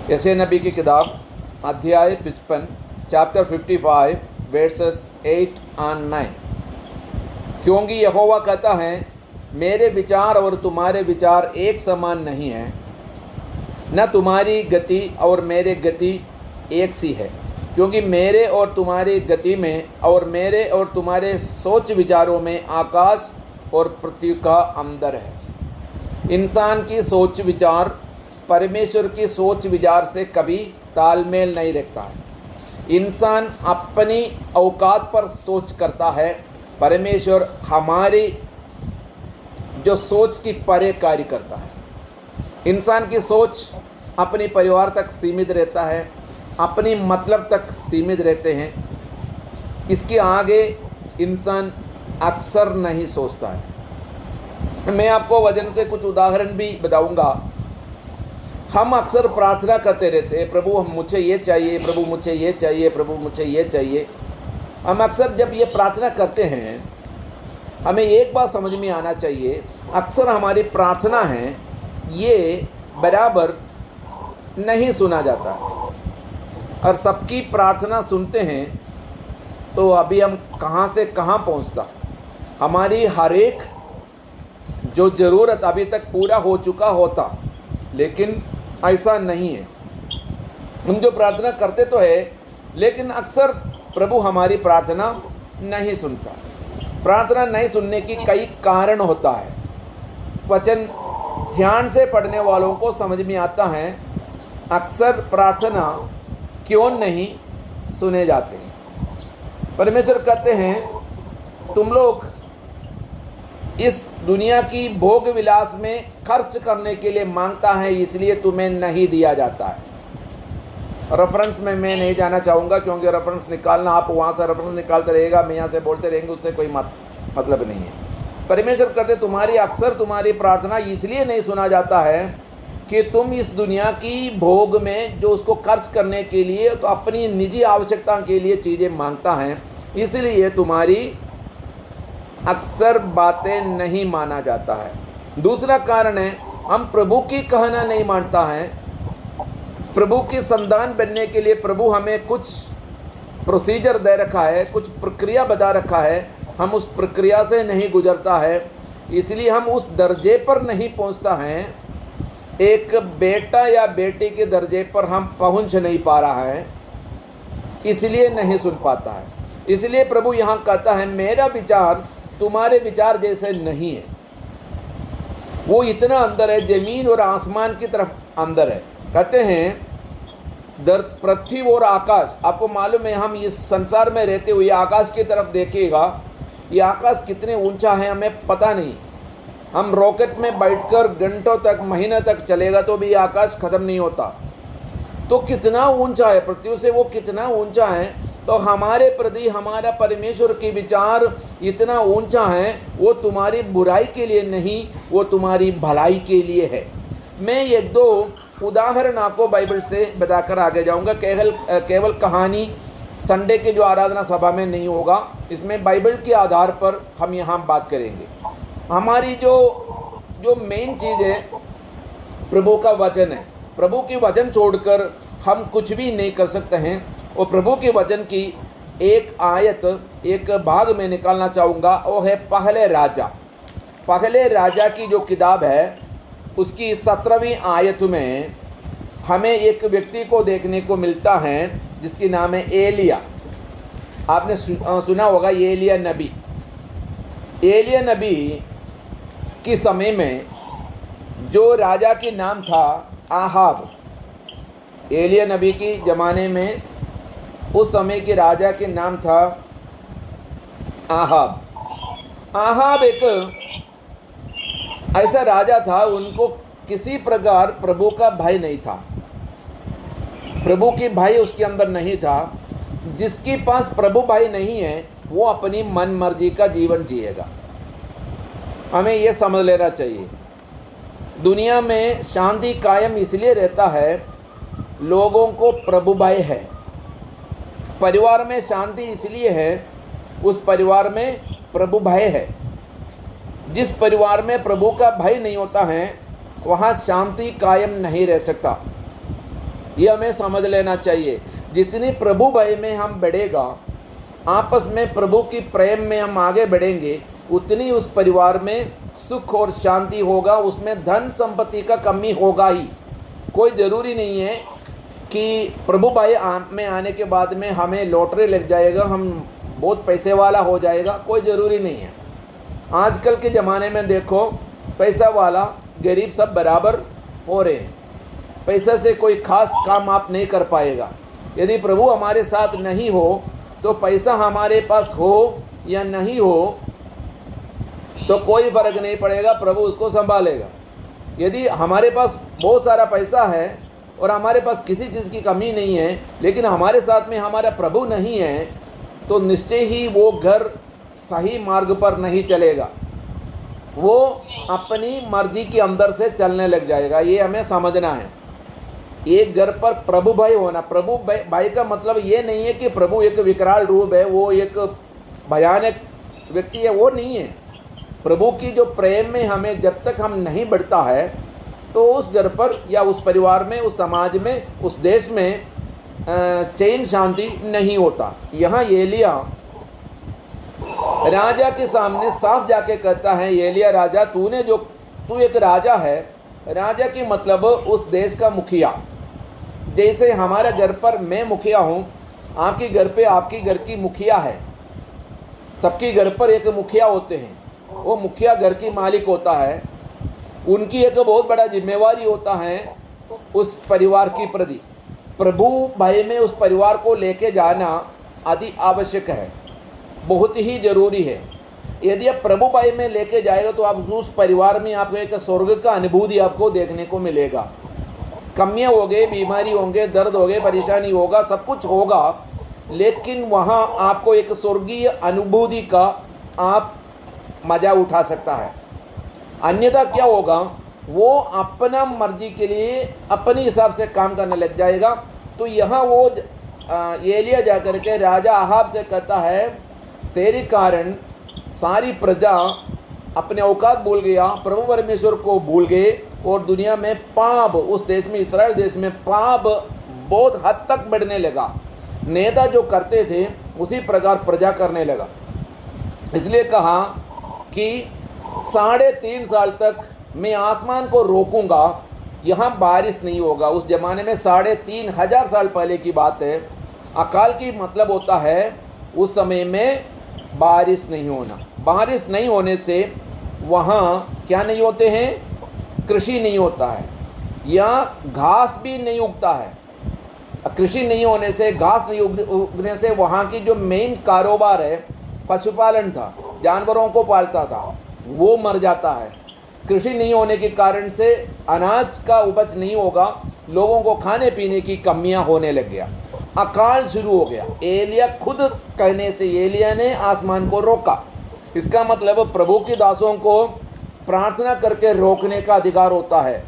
यशायाह नबी की किताब अध्याय 55 चैप्टर 55 वर्सेस 8 और 9। क्योंकि यहोवा कहता है, मेरे विचार और तुम्हारे विचार एक समान नहीं हैं, न तुम्हारी गति और मेरे गति एक सी है। क्योंकि मेरे और तुम्हारी गति में और मेरे और तुम्हारे सोच विचारों में आकाश और पृथ्वी का अंतर है। इंसान की सोच विचार परमेश्वर की सोच विचार से कभी तालमेल नहीं रखता है। इंसान अपनी औकात पर सोच करता है, परमेश्वर हमारी जो सोच की परे कार्य करता है। इंसान की सोच अपने परिवार तक सीमित रहता है, अपनी मतलब तक सीमित रहते हैं। इसके आगे इंसान अक्सर नहीं सोचता है। मैं आपको वचन से कुछ उदाहरण भी बताऊंगा। हम अक्सर प्रार्थना करते रहते हैं, प्रभु हम मुझे ये चाहिए, प्रभु मुझे ये चाहिए, प्रभु मुझे ये चाहिए। हम अक्सर जब ये प्रार्थना करते हैं, हमें एक बात समझ में आना चाहिए, अक्सर हमारी प्रार्थना है ये बराबर नहीं सुना जाता है। और सबकी प्रार्थना सुनते हैं तो अभी हम कहाँ से कहाँ पहुँचता। हमारी हर एक जो ज़रूरत अभी तक पूरा हो चुका होता, लेकिन ऐसा नहीं है। हम जो प्रार्थना करते तो है, लेकिन अक्सर प्रभु हमारी प्रार्थना नहीं सुनता। प्रार्थना नहीं सुनने की कई कारण होता है। वचन ध्यान से पढ़ने वालों को समझ में आता है अक्सर प्रार्थना क्यों नहीं सुने जाते। परमेश्वर कहते हैं तुम लोग इस दुनिया की भोग विलास में खर्च करने के लिए मांगता है, इसलिए तुम्हें नहीं दिया जाता है। रेफरेंस में मैं नहीं जाना चाहूँगा, क्योंकि रेफरेंस निकालना, आप वहाँ से रेफरेंस निकालते रहेगा, मैं यहाँ से बोलते रहेंगे, उससे कोई मतलब नहीं है। परमेश्वर कहते तुम्हारी प्रार्थना इसलिए नहीं सुना जाता है कि तुम इस दुनिया की भोग में जो उसको खर्च करने के लिए तो अपनी निजी आवश्यकता के लिए चीज़ें मांगता है, इसलिए तुम्हारी अक्सर बातें नहीं माना जाता है। दूसरा कारण है हम प्रभु की कहना नहीं मानता है। प्रभु की संतान बनने के लिए प्रभु हमें कुछ प्रोसीजर दे रखा है, कुछ प्रक्रिया बता रखा है, हम उस प्रक्रिया से नहीं गुजरता है, इसलिए हम उस दर्जे पर नहीं पहुंचता हैं। एक बेटा या बेटी के दर्जे पर हम पहुंच नहीं पा रहा है, इसलिए नहीं सुन पाता है। इसलिए प्रभु यहाँ कहता है मेरा विचार तुम्हारे विचार जैसे नहीं है। वो इतना अंदर है, ज़मीन और आसमान की तरफ अंदर है। कहते हैं पृथ्वी और आकाश, आपको मालूम है हम इस संसार में रहते हुए आकाश की तरफ देखिएगा, ये आकाश कितने ऊंचा है हमें पता नहीं। हम रॉकेट में बैठकर घंटों तक, महीने तक चलेगा तो भी आकाश ख़त्म नहीं होता। तो कितना ऊंचा है पृथ्वी से, वो कितना ऊंचा है। तो हमारे प्रति हमारा परमेश्वर के विचार इतना ऊंचा है, वो तुम्हारी बुराई के लिए नहीं, वो तुम्हारी भलाई के लिए है। मैं एक दो उदाहरण आपको बाइबल से बताकर आगे जाऊंगा। केवल कहानी संडे के जो आराधना सभा में नहीं होगा, इसमें बाइबल के आधार पर हम यहाँ बात करेंगे। हमारी जो मेन चीज़ है प्रभु का वचन है। प्रभु के वचन छोड़कर हम कुछ भी नहीं कर सकते हैं। और प्रभु के वचन की एक आयत, एक भाग में निकालना चाहूँगा, वो है पहले राजा की जो किताब है उसकी 17वीं आयत में हमें एक व्यक्ति को देखने को मिलता है जिसकी नाम है एलिया। आपने सुना होगा एलिया नबी। एलिया नबी के समय में जो राजा की नाम था आहाब। एलिया नबी की ज़माने में उस समय के राजा के नाम था आहाब एक ऐसा राजा था, उनको किसी प्रकार प्रभु का भय नहीं था। प्रभु की भय उसके अंदर नहीं था। जिसके पास प्रभु भय नहीं है वो अपनी मन मर्जी का जीवन जिएगा। हमें यह समझ लेना चाहिए। दुनिया में शांति कायम इसलिए रहता है लोगों को प्रभु भय है। परिवार में शांति इसलिए है उस परिवार में प्रभु भय है। जिस परिवार में प्रभु का भय नहीं होता है वहाँ शांति कायम नहीं रह सकता। ये हमें समझ लेना चाहिए। जितनी प्रभु भय में हम बढ़ेगा, आपस में प्रभु की प्रेम में हम आगे बढ़ेंगे, उतनी उस परिवार में सुख और शांति होगा, उसमें धन संपत्ति का कमी होगा ही। कोई ज़रूरी नहीं है कि प्रभु भय में आने के बाद में हमें लॉटरी लग जाएगा, हम बहुत पैसे वाला हो जाएगा, कोई ज़रूरी नहीं है। आजकल के ज़माने में देखो, पैसा वाला गरीब सब बराबर हो रहे हैं। पैसे से कोई खास काम आप नहीं कर पाएगा। यदि प्रभु हमारे साथ नहीं हो तो पैसा हमारे पास हो या नहीं हो तो कोई फ़र्क नहीं पड़ेगा, प्रभु उसको संभालेगा। यदि हमारे पास बहुत सारा पैसा है और हमारे पास किसी चीज़ की कमी नहीं है, लेकिन हमारे साथ में हमारा प्रभु नहीं है, तो निश्चय ही वो घर सही मार्ग पर नहीं चलेगा, वो अपनी मर्जी के अंदर से चलने लग जाएगा। ये हमें समझना है। एक घर पर प्रभु भय होना, प्रभु भय का मतलब ये नहीं है कि प्रभु एक विकराल रूप है, वो एक भयानक व्यक्ति है, वो नहीं है। प्रभु की जो प्रेम में हमें जब तक हम नहीं बढ़ता है, तो उस घर पर या उस परिवार में, उस समाज में, उस देश में चैन शांति नहीं होता। यहाँ एलिया राजा के सामने साफ जाके कहता है, एलिया राजा, तू एक राजा है। राजा की मतलब उस देश का मुखिया। जैसे हमारे घर पर मैं मुखिया हूँ, आपके घर पे आपकी घर की मुखिया है। सबके घर पर एक मुखिया होते हैं, वो मुखिया घर की मालिक होता है। उनकी एक बहुत बड़ा जिम्मेवारी होता है उस परिवार की प्रति। प्रभु भय में उस परिवार को लेके जाना अति आवश्यक है, बहुत ही ज़रूरी है। यदि आप प्रभु भय में लेके जाएगा तो आप उस परिवार में आपको एक स्वर्ग का अनुभूति आपको देखने को मिलेगा। कमियाँ हो गए, बीमारी होंगे, दर्द हो गए, परेशानी होगा, सब कुछ होगा, लेकिन वहाँ आपको एक स्वर्गीय अनुभूति का आप मज़ा उठा सकता है। अन्यथा क्या होगा, वो अपना मर्जी के लिए अपने हिसाब से काम करने लग जाएगा। तो यहाँ वो एलिया जाकर के राजा अहाब से कहता है, तेरे कारण सारी प्रजा अपने औकात भूल गया, प्रभु परमेश्वर को भूल गए, और दुनिया में पाप, उस देश में, इस्राएल देश में पाप बहुत हद तक बढ़ने लगा। नेता जो करते थे उसी प्रकार प्रजा करने लगा। इसलिए कहा कि 3.5 साल तक मैं आसमान को रोकूंगा, यहाँ बारिश नहीं होगा। उस ज़माने में 3,500 साल पहले की बात है। अकाल की मतलब होता है उस समय में बारिश नहीं होना। बारिश नहीं होने से वहाँ क्या नहीं होते हैं, कृषि नहीं होता है, या घास भी नहीं उगता है। कृषि नहीं होने से, घास नहीं उगने से वहाँ की जो मेन कारोबार है, पशुपालन था, जानवरों को पालता था, वो मर जाता है। कृषि नहीं होने के कारण से अनाज का उपज नहीं होगा, लोगों को खाने पीने की कमियां होने लग गया, अकाल शुरू हो गया। एलिया खुद कहने से एलिया ने आसमान को रोका। इसका मतलब प्रभु के दासों को प्रार्थना करके रोकने का अधिकार होता है।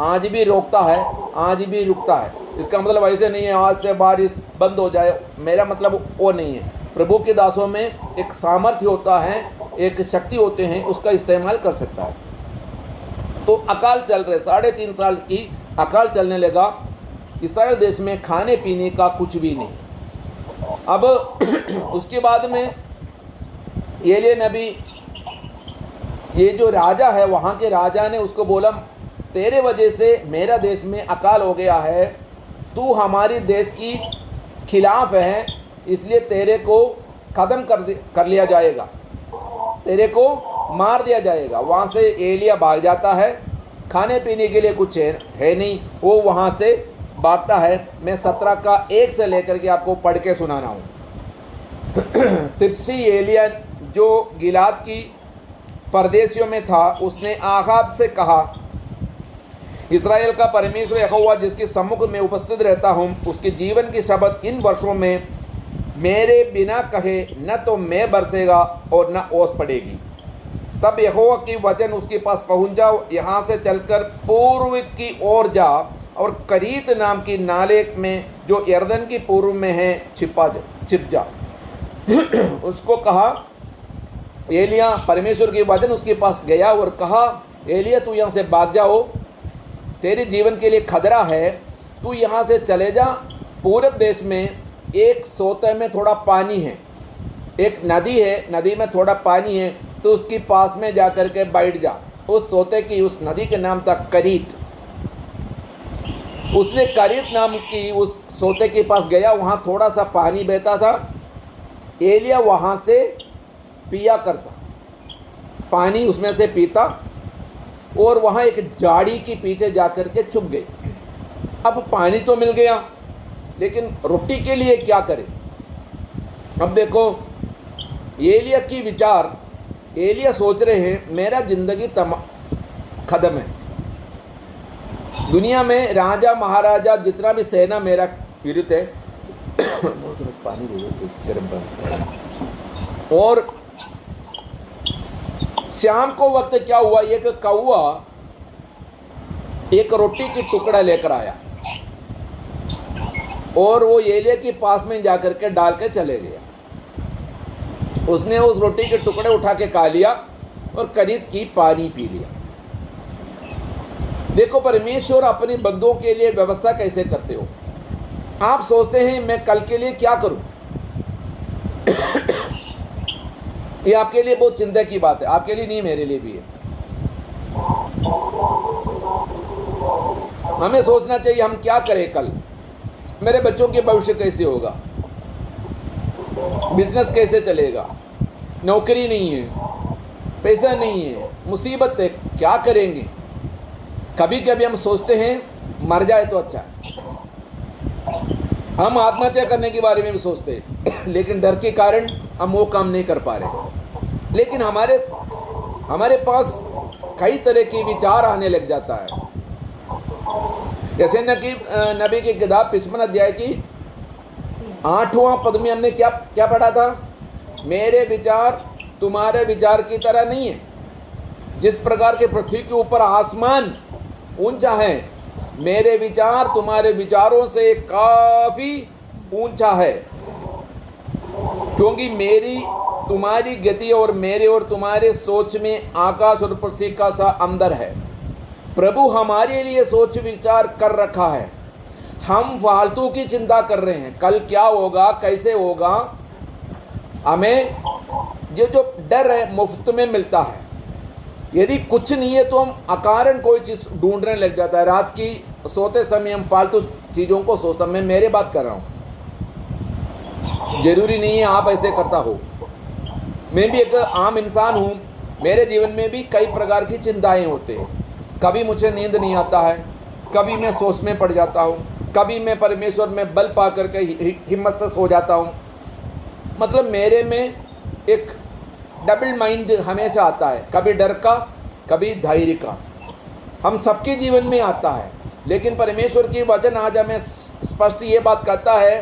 आज भी रोकता है, आज भी रुकता है। इसका मतलब ऐसे नहीं है आज से बारिश बंद हो जाए, मेरा मतलब वो नहीं है। प्रभु के दासों में एक सामर्थ्य होता है, एक शक्ति होते हैं, उसका इस्तेमाल कर सकता है। तो अकाल चल रहे, 3.5 साल की अकाल चलने लगा। इस्राएल देश में खाने पीने का कुछ भी नहीं। अब उसके बाद में एलिया नबी, ये जो राजा है, वहाँ के राजा ने उसको बोला, तेरे वजह से मेरा देश में अकाल हो गया है, तू हमारी देश की खिलाफ है, इसलिए तेरे को ख़त्म कर लिया जाएगा, तेरे को मार दिया जाएगा। वहाँ से एलिया भाग जाता है। खाने पीने के लिए कुछ है नहीं, वो वहाँ से भागता है। मैं 17 का 1 से लेकर के आपको पढ़ के सुनाना हूँ। तिप्सी एलिया जो गिलाद की परदेशियों में था, उसने आहाब से कहा, इस्राएल का परमेश्वर यहोवा जिसके सम्मुख में उपस्थित रहता हूँ, उसके जीवन की शपथ, इन वर्षों में मेरे बिना कहे न तो मैं बरसेगा और न ओस पड़ेगी। तब यहोवा की वचन उसके पास पहुँच जाओ, यहाँ से चलकर पूर्व की ओर जा और करीत नाम की नाले में जो यरदन की पूर्व में है छिप जा। उसको कहा, एलिया, परमेश्वर की वचन उसके पास गया और कहा, एलिया तू यहाँ से भाग जाओ, तेरे जीवन के लिए खतरा है, तू यहाँ से चले जा, पूरब देश में एक सोते में थोड़ा पानी है, एक नदी है, नदी में थोड़ा पानी है, तो उसके पास में जा कर के बैठ जा। उस सोते की, उस नदी के नाम था करीत। उसने करीत नाम की उस सोते के पास गया, वहाँ थोड़ा सा पानी बहता था। एलिया वहाँ से पिया करता, पानी उसमें से पीता, और वहाँ एक झाड़ी के पीछे जा कर के छुप गए। अब पानी तो मिल गया, लेकिन रोटी के लिए क्या करे। अब देखो एलिया की विचार, एलिया सोच रहे हैं मेरा ज़िंदगी ख़त्म है। दुनिया में राजा महाराजा जितना भी सेना मेरा विरुद्ध है पानी दे दो, गर्म पानी। और शाम को वक्त क्या हुआ, एक कौवा एक रोटी की टुकड़ा लेकर आया और वो एलिया के पास में जाकर के डाल के चले गया। उसने उस रोटी के टुकड़े उठा के खा लिया और करीत की पानी पी लिया। देखो परमेश्वर अपने बंदों के लिए व्यवस्था कैसे करते हो। आप सोचते हैं मैं कल के लिए क्या करूं, ये आपके लिए बहुत चिंता की बात है, आपके लिए नहीं, मेरे लिए भी है। हमें सोचना चाहिए हम क्या करें कल, मेरे बच्चों के भविष्य कैसे होगा, बिजनेस कैसे चलेगा, नौकरी नहीं है, पैसा नहीं है, मुसीबत है, क्या करेंगे। कभी कभी हम सोचते हैं मर जाए तो अच्छा है। हम आत्महत्या करने के बारे में भी सोचते हैं, लेकिन डर के कारण हम वो काम नहीं कर पा रहे। लेकिन हमारे पास कई तरह के विचार आने लग जाता है। जैसे नबी की किताब 55 अध्याय की 8वां पद में हमने क्या पढ़ा था, मेरे विचार तुम्हारे विचार की तरह नहीं है। जिस प्रकार के पृथ्वी के ऊपर आसमान ऊंचा है, मेरे विचार तुम्हारे विचारों से काफ़ी ऊंचा है, क्योंकि मेरी तुम्हारी गति और मेरे और तुम्हारे सोच में आकाश और पृथ्वी का सा अंदर है। प्रभु हमारे लिए सोच विचार कर रखा है। हम फालतू की चिंता कर रहे हैं, कल क्या होगा, कैसे होगा। हमें ये जो डर है मुफ्त में मिलता है। यदि कुछ नहीं है तो हम अकारण कोई चीज़ ढूंढने लग जाता है। रात की सोते समय हम फालतू चीज़ों को सोचता, मैं मेरे बात कर रहा हूँ, जरूरी नहीं है आप ऐसे करता हो। मैं भी एक आम इंसान हूँ, मेरे जीवन में भी कई प्रकार की चिंताएं होते हैं। कभी मुझे नींद नहीं आता है, कभी मैं सोच में पड़ जाता हूँ, कभी मैं परमेश्वर में बल पा करके हिम्मत से सो जाता हूँ। मतलब मेरे में एक डबल माइंड हमेशा आता है, कभी डर का कभी धैर्य का। हम सबके जीवन में आता है, लेकिन परमेश्वर की वचन आज हमें स्पष्ट ये बात कहता है,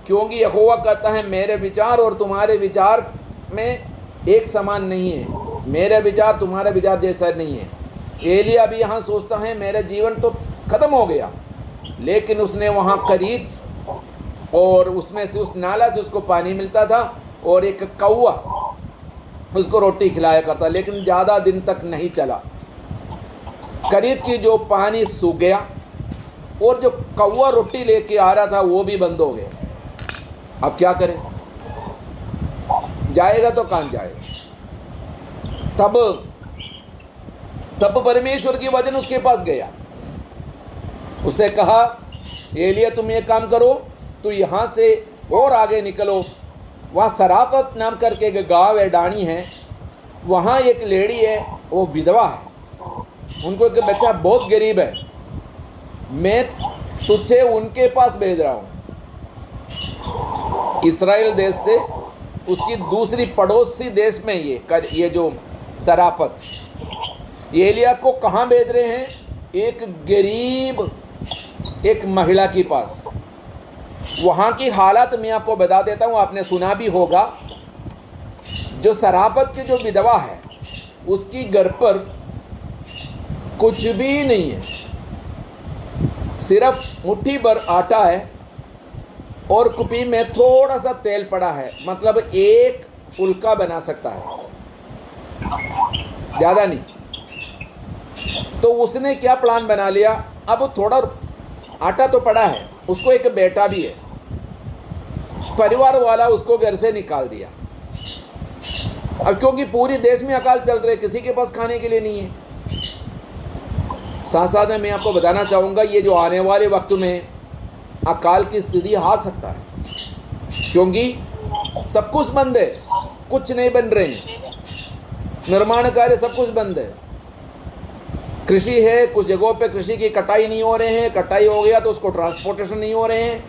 क्योंकि यहोवा कहता है मेरे विचार और तुम्हारे विचार में एक समान नहीं है, मेरा विचार तुम्हारा विचार जैसा नहीं है। एलिया भी यहाँ सोचता है मेरा जीवन तो ख़त्म हो गया, लेकिन उसने वहाँ करीत और उसमें से उस नाला से उसको पानी मिलता था और एक कौवा उसको रोटी खिलाया करता, लेकिन ज़्यादा दिन तक नहीं चला। करीत की जो पानी सूख गया और जो कौवा रोटी लेके आ रहा था वो भी बंद हो गया। अब क्या करें, जाएगा तो कहाँ जाए। तब परमेश्वर की वचन उसके पास गया, उसे कहा एलिया तुम ये काम करो, तो यहाँ से और आगे निकलो, वहाँ सराफत नाम करके एक गाँव है, डाणी है, वहाँ एक लेडी है, वो विधवा है, उनको एक बच्चा बहुत गरीब है, मैं तुझे उनके पास भेज रहा हूँ। इस्राएल देश से उसकी दूसरी पड़ोसी देश में ये जो सराफत, एलिया को कहाँ भेज रहे हैं, एक गरीब एक महिला के पास। वहाँ की हालत मैं आपको बता देता हूँ, आपने सुना भी होगा। जो सराफत की जो विधवा है उसकी घर पर कुछ भी नहीं है, सिर्फ मुट्ठी भर आटा है और कुपी में थोड़ा सा तेल पड़ा है, मतलब एक फुल्का बना सकता है, ज़्यादा नहीं। तो उसने क्या प्लान बना लिया, अब थोड़ा आटा तो पड़ा है, उसको एक बेटा भी है, परिवार वाला उसको घर से निकाल दिया। अब क्योंकि पूरी देश में अकाल चल रहे, किसी के पास खाने के लिए नहीं है। साथ साथ में मैं आपको बताना चाहूँगा, ये जो आने वाले वक्त में अकाल की स्थिति आ सकता है, क्योंकि सब कुछ बंद है, कुछ नहीं बन रहे हैं, निर्माण कार्य सब कुछ बंद है। कृषि है, कुछ जगहों पे कृषि की कटाई नहीं हो रहे हैं, कटाई हो गया तो उसको ट्रांसपोर्टेशन नहीं हो रहे हैं,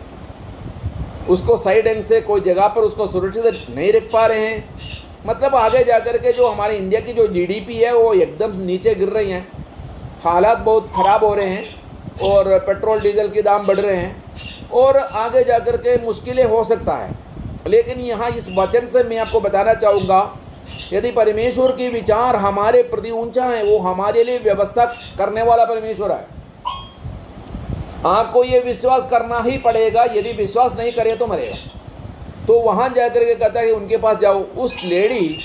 उसको सही ढंग से कोई जगह पर उसको सुरक्षित नहीं रख पा रहे हैं। मतलब आगे जाकर के जो हमारे इंडिया की जो जीडीपी है वो एकदम नीचे गिर रही हैं, हालात बहुत ख़राब हो रहे हैं, और पेट्रोल डीजल के दाम बढ़ रहे हैं, और आगे जाकर के मुश्किलें हो सकता है। लेकिन यहाँ इस वचन से मैं आपको बताना चाहूँगा, यदि परमेश्वर की विचार हमारे प्रति ऊंचा है, वो हमारे लिए व्यवस्था करने वाला परमेश्वर है। आपको ये विश्वास करना ही पड़ेगा, यदि विश्वास नहीं करे तो मरेगा। तो वहाँ जाकर के कहता है कि उनके पास जाओ। उस लेडी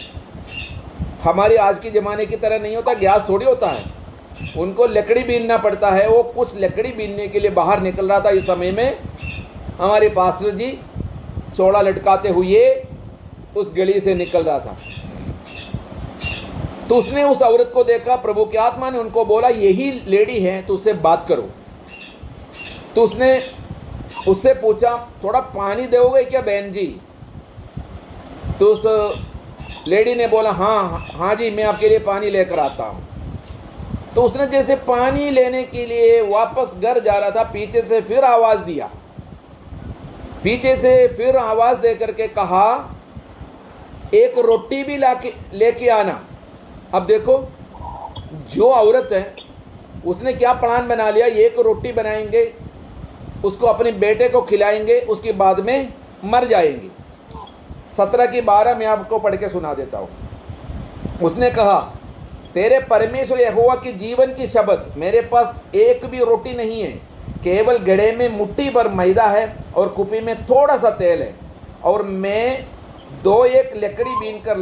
हमारे आज के ज़माने की तरह नहीं होता, गैस थोड़ी होता है, उनको लकड़ी बीनना पड़ता है। वो कुछ लकड़ी बीनने के लिए बाहर निकल रहा था। इस समय में हमारे पास्टर जी चौड़ा लटकाते हुए उस गली से निकल रहा था, तो उसने उस औरत को देखा। प्रभु की आत्मा ने उनको बोला, यही लेडी है, तो उससे बात करो। तो उसने उससे पूछा, थोड़ा पानी दोगे क्या बहन जी? तो उस लेडी ने बोला, हाँ जी, मैं आपके लिए पानी लेकर आता हूँ। तो उसने जैसे पानी लेने के लिए वापस घर जा रहा था, पीछे से फिर आवाज़ दिया, पीछे से फिर आवाज़ दे करके कहा, एक रोटी भी लेके आना। अब देखो, जो औरत है उसने क्या प्लान बना लिया, एक रोटी बनाएंगे, उसको अपने बेटे को खिलाएंगे, उसके बाद में मर जाएंगे। 17 की 12 मैं आपको पढ़ के सुना देता हूँ। उसने कहा, तेरे परमेश्वर यहोवा की जीवन की शपथ, मेरे पास एक भी रोटी नहीं है, केवल घड़े में मुट्ठी भर मैदा है और कुपी में थोड़ा सा तेल है, और मैं 2-1 लकड़ी बीन कर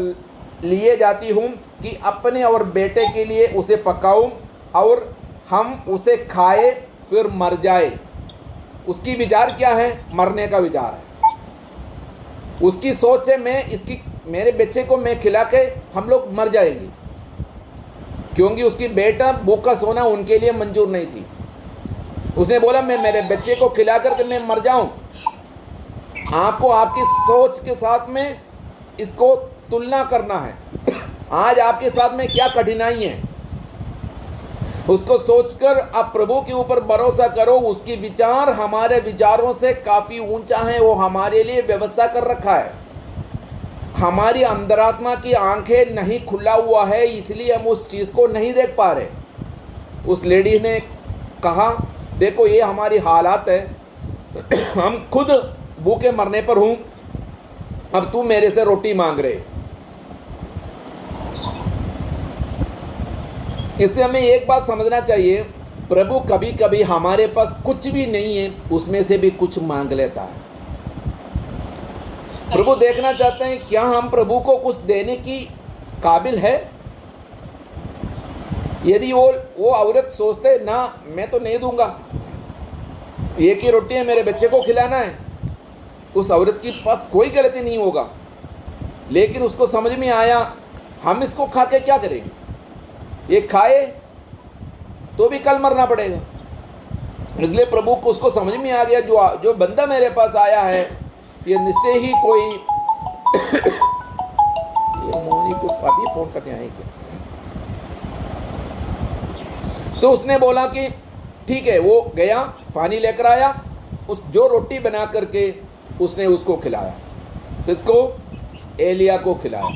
लिए जाती हूँ कि अपने और बेटे के लिए उसे पकाऊं और हम उसे खाए फिर मर जाए। उसकी विचार क्या है? मरने का विचार है। उसकी सोच है, मेरे बच्चे को मैं खिला के हम लोग मर जाएंगे, क्योंकि उसकी बेटा भूखा सोना उनके लिए मंजूर नहीं थी। उसने बोला, मैं मेरे बच्चे को खिला करके मैं मर जाऊं। आपको आपकी सोच के साथ में इसको तुलना करना है। आज आपके साथ में क्या कठिनाई है, उसको सोचकर आप प्रभु के ऊपर भरोसा करो। उसकी विचार हमारे विचारों से काफ़ी ऊंचा है, वो हमारे लिए व्यवस्था कर रखा है। हमारी अंतरात्मा की आंखें नहीं खुला हुआ है, इसलिए हम उस चीज़ को नहीं देख पा रहे। उस लेडी ने कहा, देखो ये हमारी हालात है, हम खुद भूखे मरने पर हूँ, अब तू मेरे से रोटी मांग रहे। इससे हमें एक बात समझना चाहिए, प्रभु कभी कभी हमारे पास कुछ भी नहीं है, उसमें से भी कुछ मांग लेता है। प्रभु देखना चाहते हैं क्या हम प्रभु को कुछ देने की काबिल है। यदि वो औरत सोचते, ना मैं तो नहीं दूंगा, एक ही रोटी है, मेरे बच्चे को खिलाना है, उस औरत के पास कोई गलती नहीं होगा। लेकिन उसको समझ में आया, हम इसको खा के क्या करेंगे, ये खाए तो भी कल मरना पड़ेगा। इसलिए प्रभु को उसको समझ में आ गया, जो बंदा मेरे पास आया है ये निश्चय ही कोई ये मोनी को अभी फोन करने आए क्या? तो उसने बोला कि ठीक है। वो गया, पानी लेकर आया, उस जो रोटी बना करके उसने उसको खिलाया, इसको एलिया को खिलाया,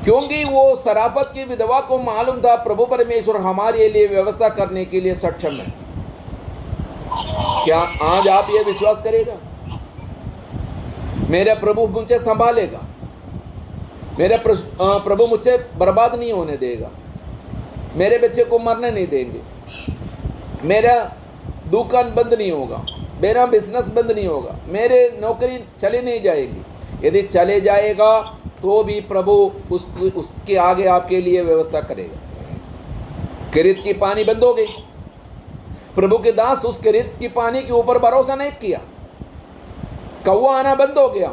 क्योंकि वो सराफत की विधवा को मालूम था प्रभु परमेश्वर हमारे लिए व्यवस्था करने के लिए सक्षम है। क्या आज आप ये विश्वास करेगा, मेरा प्रभु मुझे संभालेगा, मेरा प्रभु मुझे बर्बाद नहीं होने देगा, मेरे बच्चे को मरने नहीं देंगे, मेरा दुकान बंद नहीं होगा, मेरा बिजनेस बंद नहीं होगा, मेरे नौकरी चले नहीं जाएगी। यदि चले जाएगा तो भी प्रभु उसके आगे आपके लिए व्यवस्था करेगा। किरीत की पानी बंद हो गई, प्रभु के दास उस किरीत की पानी के ऊपर भरोसा नहीं किया, कौवा आना बंद हो गया,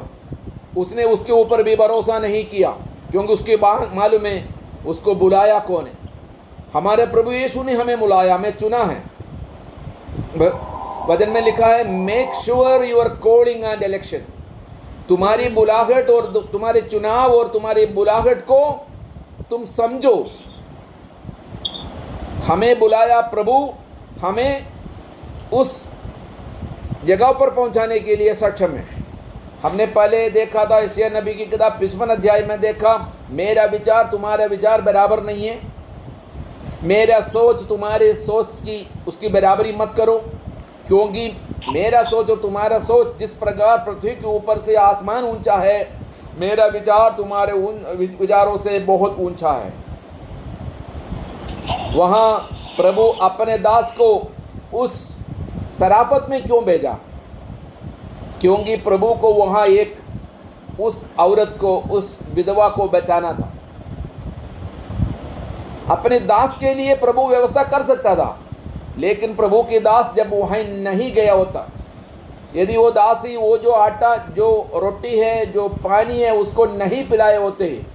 उसने उसके ऊपर भी भरोसा नहीं किया, क्योंकि उसके मालूम है उसको बुलाया कौन है। हमारे प्रभु यीशु ने हमें बुलाया, हमें चुना है। वचन में लिखा है, make sure your calling and election. तुम्हारी बुलाहट और तुम्हारे चुनाव और तुम्हारी बुलाहट को तुम समझो। हमें बुलाया प्रभु, हमें उस जगह पर पहुंचाने के लिए सक्षम है। हमने पहले देखा था यशायाह नबी की किताब 55 अध्याय में देखा, मेरा विचार तुम्हारा विचार बराबर नहीं है, मेरा सोच तुम्हारे सोच की उसकी बराबरी मत करो, क्योंकि मेरा सोच और तुम्हारा सोच जिस प्रकार पृथ्वी के ऊपर से आसमान ऊंचा है, मेरा विचार तुम्हारे उन विचारों से बहुत ऊंचा है। वहाँ प्रभु अपने दास को उस शराफत में क्यों भेजा? क्योंकि प्रभु को वहाँ एक उस औरत को, उस विधवा को बचाना था। अपने दास के लिए प्रभु व्यवस्था कर सकता था, लेकिन प्रभु के दास जब वहाँ नहीं गया होता, यदि वो दास ही वो जो आटा, जो रोटी है, जो पानी है, उसको नहीं पिलाए होते,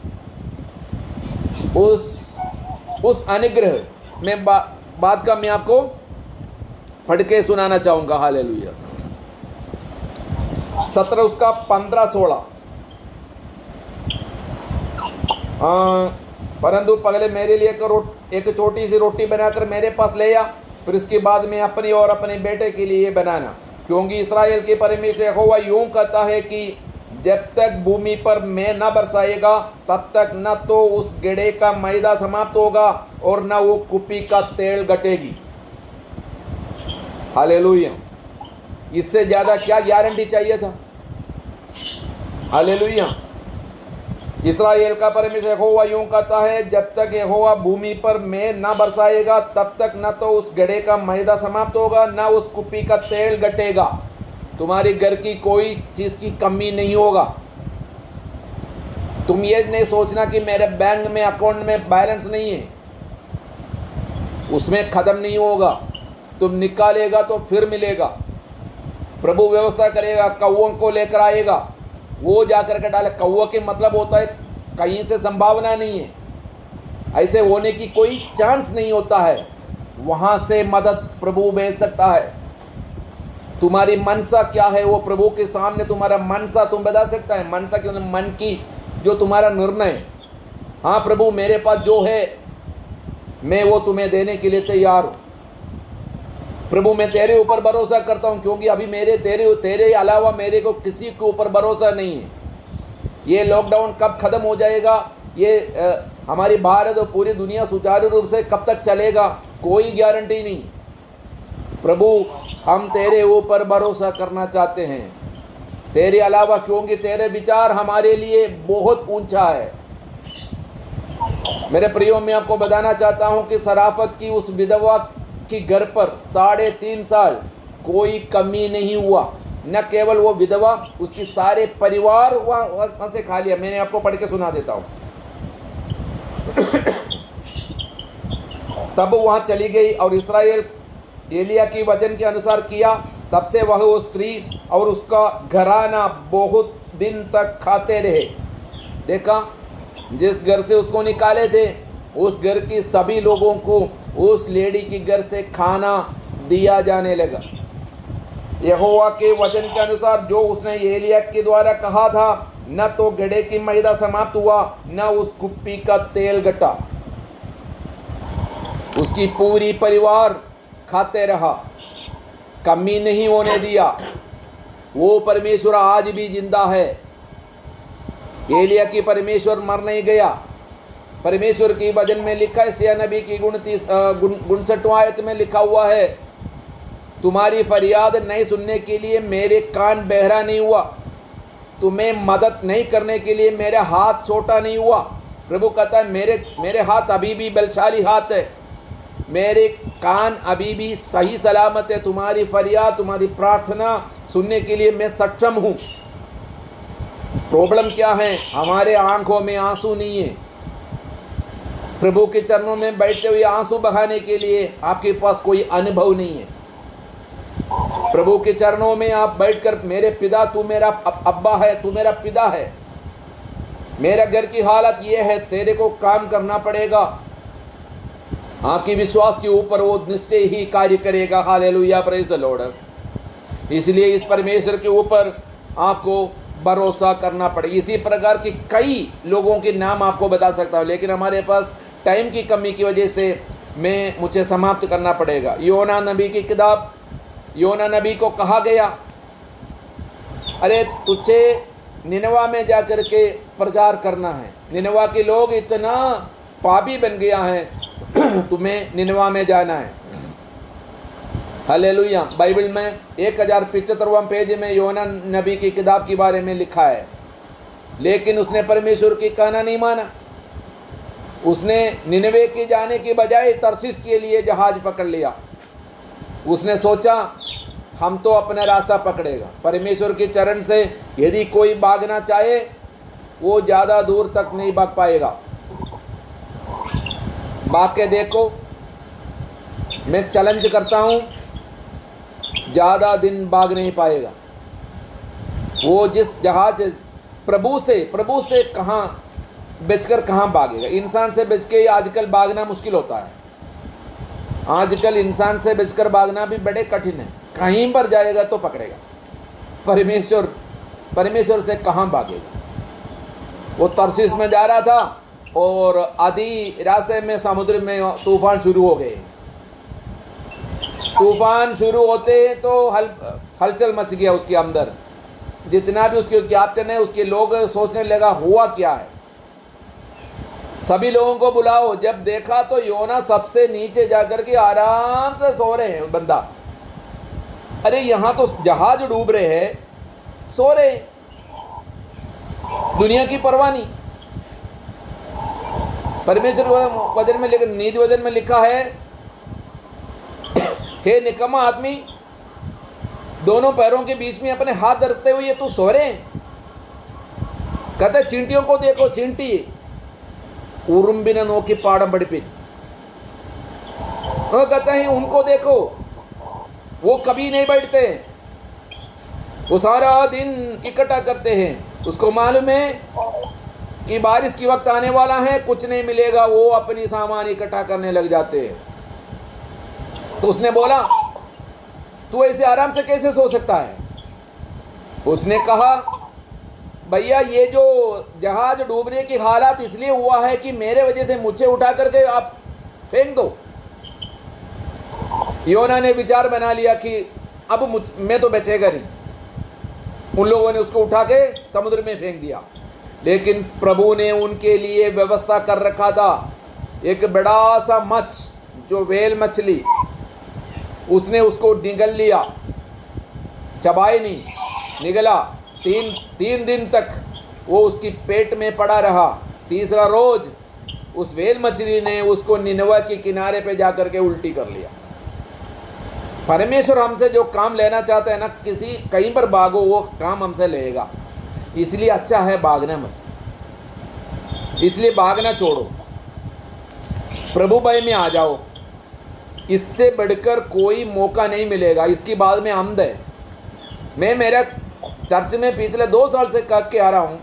उस अनुग्रह में बात का मैं आपको पढ़ के सुनाना चाहूँगा। हालेलुया। 17 उसका 15-16। परंतु पहले मेरे लिए एक छोटी सी रोटी बनाकर मेरे पास ले आ, फिर इसके बाद में अपनी और अपने बेटे के लिए बनाना, क्योंकि इस्राएल के परमेश्वर यहोवा यूं कहता है कि जब तक भूमि पर मैं न बरसाएगा तब तक न तो उस गड्ढे का मैदा समाप्त होगा और न वो कुप्पी का तेल घटेगी। हालेलुया। इससे ज़्यादा क्या गारंटी चाहिए था? हालेलुया। इस्राएल का परमेश्वर यहोवा यूं कहता है, जब तक यहोवा भूमि पर मैं न बरसाएगा तब तक न तो उस गड्ढे का मैदा समाप्त होगा, न उस कुप्पी का तेल घटेगा। तुम्हारे घर की कोई चीज़ की कमी नहीं होगा। तुम ये नहीं सोचना कि मेरे बैंक में अकाउंट में बैलेंस नहीं है, उसमें ख़त्म नहीं होगा। तुम निकालेगा तो फिर मिलेगा। प्रभु व्यवस्था करेगा, कौवों को लेकर आएगा, वो जाकर के डाले। कौवा के मतलब होता है कहीं से संभावना नहीं है, ऐसे होने की कोई चांस नहीं होता है, वहाँ से मदद प्रभु भेज सकता है। तुम्हारी मनसा क्या है वो प्रभु के सामने तुम्हारा मनसा तुम बता सकता है। मनसा के मन की जो तुम्हारा निर्णय, हाँ प्रभु मेरे पास जो है मैं वो तुम्हें देने के लिए तैयार हूँ। प्रभु मैं तेरे ऊपर भरोसा करता हूँ, क्योंकि अभी तेरे अलावा मेरे को किसी के ऊपर भरोसा नहीं है। ये लॉकडाउन कब ख़त्म हो जाएगा, ये हमारी भारत और पूरी दुनिया सुचारू रूप से कब तक चलेगा, कोई गारंटी नहीं। प्रभु हम तेरे ऊपर भरोसा करना चाहते हैं, तेरे अलावा, क्योंकि तेरे विचार हमारे लिए बहुत ऊंचा है। मेरे प्रियो, मैं आपको बताना चाहता हूं कि शराफत की उस विधवा की घर पर 3.5 साल कोई कमी नहीं हुआ। न केवल वो विधवा, उसकी सारे परिवार वहाँ से खा लिया। मैंने आपको पढ़ के सुना देता हूँ। तब वहाँ चली गई और इस्राएल एलिया की वचन के अनुसार किया। तब से वह वो स्त्री और उसका घराना बहुत दिन तक खाते रहे। देखा, जिस घर से उसको निकाले थे उस घर की सभी लोगों को उस लेडी की घर से खाना दिया जाने लगा। यहोवा के वचन के अनुसार जो उसने एलिया के द्वारा कहा था, न तो गड्ढे की मैदा समाप्त हुआ, न उस कुप्पी का तेल घटा। उसकी पूरी परिवार खाते रहा, कमी नहीं होने दिया। वो परमेश्वर आज भी जिंदा है। एलिया की परमेश्वर मर नहीं गया। परमेश्वर की वचन में लिखा है, यशायाह नबी की 59वां आयत में लिखा हुआ है, तुम्हारी फरियाद नहीं सुनने के लिए मेरे कान बहरा नहीं हुआ, तुम्हें मदद नहीं करने के लिए मेरा हाथ छोटा नहीं हुआ। प्रभु कहता है मेरे हाथ अभी भी बलशाली हाथ है, मेरे कान अभी भी सही सलामत है। तुम्हारी फरियाद, तुम्हारी प्रार्थना सुनने के लिए मैं सक्षम हूँ। प्रॉब्लम क्या है? हमारे आंखों में आंसू नहीं है, प्रभु के चरणों में बैठते हुए आंसू बहाने के लिए आपके पास कोई अनुभव नहीं है। प्रभु के चरणों में आप बैठकर, मेरे पिता तू मेरा अब्बा है, तू मेरा पिता है, मेरा घर की हालत ये है, तेरे को काम करना पड़ेगा, आपकी विश्वास के ऊपर वो निश्चय ही कार्य करेगा। Hallelujah, praise the Lord. इसलिए इस परमेश्वर के ऊपर आपको भरोसा करना पड़ेगा। इसी प्रकार के कई लोगों के नाम आपको बता सकता हूँ, लेकिन हमारे पास टाइम की कमी की वजह से मुझे समाप्त करना पड़ेगा। योना नबी की किताब, योना नबी को कहा गया, अरे तुझे निनवा में जाकर के प्रचार करना है, निनवा के लोग इतना पापी बन गया है, तुम्हें निनवा में जाना है। हालेलुया। बाइबल में 1075वां पेज में योना नबी की किताब के बारे में लिखा है, लेकिन उसने परमेश्वर की कहना नहीं माना। उसने निनवे के जाने के बजाय तरसीस के लिए जहाज पकड़ लिया। उसने सोचा हम तो अपना रास्ता पकड़ेगा। परमेश्वर के चरण से यदि कोई भागना चाहे वो ज़्यादा दूर तक नहीं भाग पाएगा। भाग के देखो, मैं चैलेंज करता हूँ, ज़्यादा दिन भाग नहीं पाएगा। वो जिस जहाज प्रभु से कहाँ बचकर कहाँ भागेगा। इंसान से बच के आजकल भागना मुश्किल होता है। आजकल इंसान से बचकर भागना भी बड़े कठिन है। कहीं पर जाएगा तो पकड़ेगा। परमेश्वर से कहाँ भागेगा। वो तरसीस में जा रहा था और आधी रास्ते में समुद्र में तूफान शुरू हो गए। तूफान शुरू होते हैं तो हलचल मच गया उसके अंदर। जितना भी उसके कैप्टन है, उसके लोग सोचने लगा हुआ क्या है, सभी लोगों को बुलाओ। जब देखा तो योना सबसे नीचे जाकर के आराम से सो रहे हैं बंदा। अरे यहाँ तो जहाज डूब रहे हैं, सो रहे, दुनिया की परवाह नहीं। परमेश्वर वचन में, लेकिन नीति वचन में लिखा है, हे निकम्मा आदमी, दोनों पैरों के बीच में अपने हाथ रखते हुए तू सो रहे। कहते चींटियों को देखो, चींटी उरुम्बिन नोकी पाड़म बड़पिन। वो कहते हैं उनको देखो, वो कभी नहीं बैठते, वो सारा दिन इकट्ठा करते हैं। उसको मालूम है कि बारिश की वक्त आने वाला है, कुछ नहीं मिलेगा, वो अपनी सामान इकट्ठा करने लग जाते हैं। तो उसने बोला तू ऐसे आराम से कैसे सो सकता है। उसने कहा भैया ये जो जहाज डूबने की हालत इसलिए हुआ है कि मेरे वजह से मुझे उठा करके आप फेंक दो। योना ने विचार बना लिया कि अब मैं तो बचेगा नहीं। उन लोगों ने उसको उठा के समुद्र में फेंक दिया। लेकिन प्रभु ने उनके लिए व्यवस्था कर रखा था, एक बड़ा सा मछ जो व्हेल मछली, उसने उसको निगल लिया, चबाई नहीं, निगला। तीन दिन तक वो उसकी पेट में पड़ा रहा। तीसरा रोज उस व्हेल मछली ने उसको निनवा के किनारे पे जाकर के उल्टी कर लिया। परमेश्वर हमसे जो काम लेना चाहता है ना, कहीं पर भागो, वो काम हमसे लेगा। इसलिए अच्छा है भागना मत, इसलिए भागना छोड़ो, प्रभु भय में आ जाओ। इससे बढ़कर कोई मौका नहीं मिलेगा। इसकी बाद में आमद है। मैं मेरा चर्च में पिछले 2 साल से कह के आ रहा हूँ,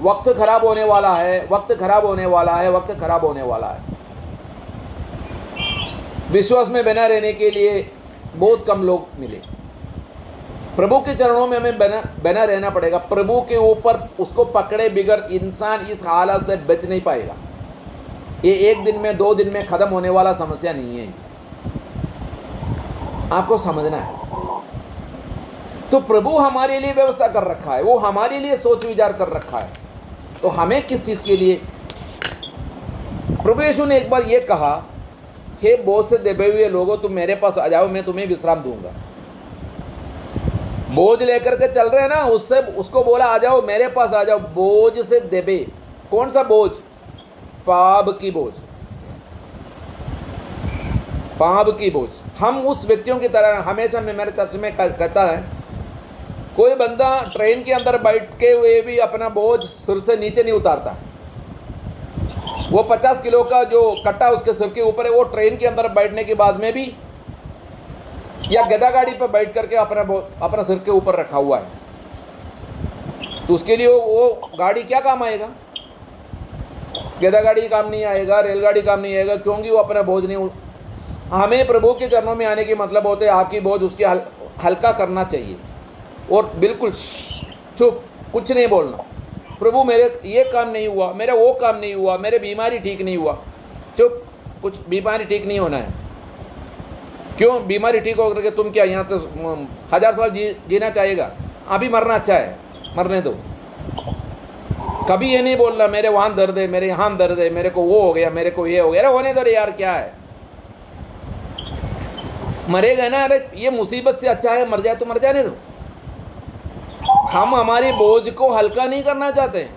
वक्त खराब होने वाला है, वक्त खराब होने वाला है, वक्त खराब होने वाला है। विश्वास में बना रहने के लिए बहुत कम लोग मिले। प्रभु के चरणों में हमें बना रहना पड़ेगा। प्रभु के ऊपर उसको पकड़े बिगर इंसान इस हालत से बच नहीं पाएगा। ये 1 दिन में 2 दिन में ख़त्म होने वाला समस्या नहीं है, आपको समझना है। तो प्रभु हमारे लिए व्यवस्था कर रखा है, वो हमारे लिए सोच विचार कर रखा है। तो हमें किस चीज़ के लिए। प्रभु यीशु ने एक बार ये कहा, हे बोझ से दबे हुए लोगों तुम मेरे पास आ जाओ, मैं तुम्हें विश्राम दूंगा। बोझ लेकर के चल रहे हैं ना, उसको बोला आ जाओ, मेरे पास आ जाओ। बोझ से दबे, कौन सा बोझ? पाप की बोझ, पाप की बोझ। हम उस व्यक्तियों की तरह, हमेशा मैं मेरे चर्च में कहता है, कोई बंदा ट्रेन के अंदर बैठ के हुए भी अपना बोझ सिर से नीचे नहीं उतारता। वो 50 किलो का जो कट्टा उसके सिर के ऊपर है, वो ट्रेन के अंदर बैठने के बाद में भी या गधा गाड़ी पर बैठ करके अपना सिर के ऊपर रखा हुआ है, तो उसके लिए वो गाड़ी क्या काम आएगा? गधा गाड़ी काम नहीं आएगा, रेलगाड़ी काम नहीं आएगा, क्योंकि वो अपना बोझ नहीं। हमें प्रभु के चरणों में आने के मतलब होते हैं आपकी बोझ उसकी हल्का करना चाहिए और बिल्कुल चुप, कुछ नहीं बोलना। प्रभु मेरे ये काम नहीं हुआ, मेरा वो काम नहीं हुआ, मेरे बीमारी ठीक नहीं हुआ, चुप, कुछ बीमारी ठीक नहीं होना है। क्यों? बीमारी ठीक होकर के तुम क्या यहाँ तो 1000 साल जीना चाहेगा? अभी मरना अच्छा है, मरने दो। कभी ये नहीं बोलना मेरे वहाँ दर्द है, मेरे यहाँ दर्द है, मेरे को वो हो गया, मेरे को ये हो गया। अरे होने दो रे यार, क्या है, मरेगा ना। अरे ये मुसीबत से अच्छा है मर जाए तो मर जाने दो। हम हमारी बोझ को हल्का नहीं करना चाहते हैं,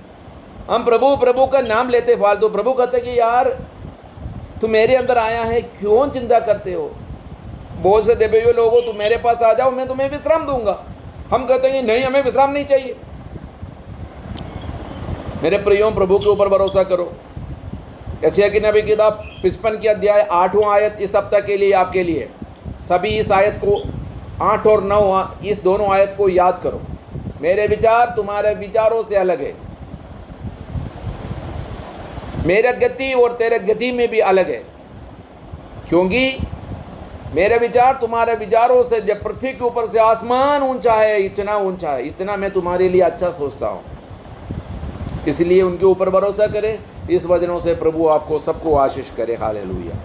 हम प्रभु प्रभु का नाम लेते फालतू। प्रभु कहते कि यार तू मेरे अंदर आया है, क्यों चिंता करते हो? बोझ से दबे हुए लोगों, तू मेरे पास आ जाओ, मैं तुम्हें विश्राम दूंगा। हम कहते हैं नहीं, हमें विश्राम नहीं चाहिए। मेरे प्रियों, प्रभु के ऊपर भरोसा करो। यशायाह की नबी किताब 55 की अध्याय 8वां आयत इस सप्ताह के लिए आपके लिए। सभी इस आयत को 8 और 9 इस दोनों आयत को याद करो। मेरे विचार तुम्हारे विचारों से अलग है, मेरा गति और तेरे गति में भी अलग है, क्योंकि मेरे विचार तुम्हारे विचारों से, जब पृथ्वी के ऊपर से आसमान ऊंचा है, इतना ऊंचा है, इतना मैं तुम्हारे लिए अच्छा सोचता हूँ। इसलिए उनके ऊपर भरोसा करें। इस वचनों से प्रभु आपको सबको आशीष करे। हालेलुया।